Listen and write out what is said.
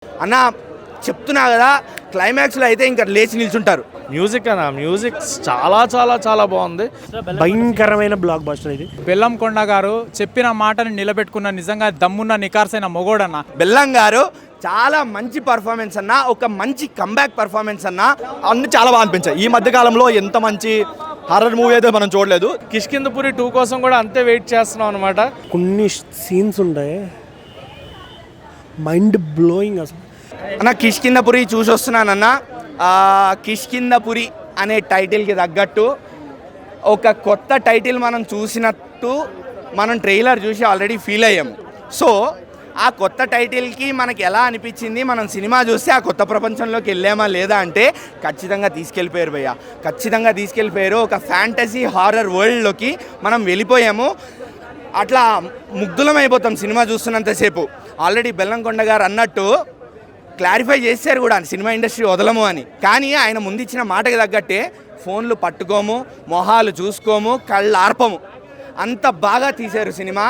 అన్న చెప్తున్నా కదా, క్లైమాక్స్లో అయితే ఇంకా లేచి నిల్చుంటారు. మ్యూజిక్ అన్న, మ్యూజిక్ చాలా చాలా చాలా బాగుంది. భయంకరమైన బ్లాక్ బస్టర్ ఇది. బెల్లంకొండ గారు చెప్పిన మాటని నిలబెట్టుకున్న నిజంగా దమ్మున్న నికార్సైన మొగోడన్న. బెల్లం గారు చాలా మంచి పర్ఫార్మెన్స్ అన్న, ఒక మంచి కంబ్యాక్ పర్ఫార్మెన్స్ అన్న. అన్ని చాలా బాగా అనిపించాయి. ఈ మధ్య కాలంలో ఎంత మంచి హారర్ మూవీ అయితే మనం చూడలేదు. కిష్కిందపురి 2 కోసం కూడా అంతే వెయిట్ చేస్తున్నాం అనమాట. కొన్ని సీన్స్ ఉంటాయి మైండ్ బ్లోయింగ్ అసలు. అన్న కిష్కిందపురి చూసి వస్తున్నానన్న. కిష్కిందపురి అనే టైటిల్కి తగ్గట్టు ఒక కొత్త టైటిల్ మనం చూసినట్టు మనం ట్రైలర్ చూసి ఆల్రెడీ ఫీల్ అయ్యాము. సో ఆ కొత్త టైటిల్కి మనకి ఎలా అనిపించింది, మనం సినిమా చూస్తే ఆ కొత్త ప్రపంచంలోకి వెళ్ళామా లేదా అంటే ఖచ్చితంగా తీసుకెళ్ళిపోయారు భయ్య, ఖచ్చితంగా తీసుకెళ్ళిపోయారు. ఒక ఫ్యాంటసీ హారర్ వరల్డ్లోకి మనం వెళ్ళిపోయాము. అట్లా ముగ్ధులం అయిపోతాం సినిమా చూస్తున్నంతసేపు. ఆల్రెడీ బెల్లంకొండ గారు అన్నట్టు క్లారిఫై చేశారు కూడా సినిమా ఇండస్ట్రీ వదలము అని. కానీ ఆయన ముందు ఇచ్చిన మాటకి తగ్గట్టే ఫోన్లు పట్టుకోము, మొహాలు చూసుకోము, కళ్ళు ఆర్పము, అంత బాగా తీశారు సినిమా.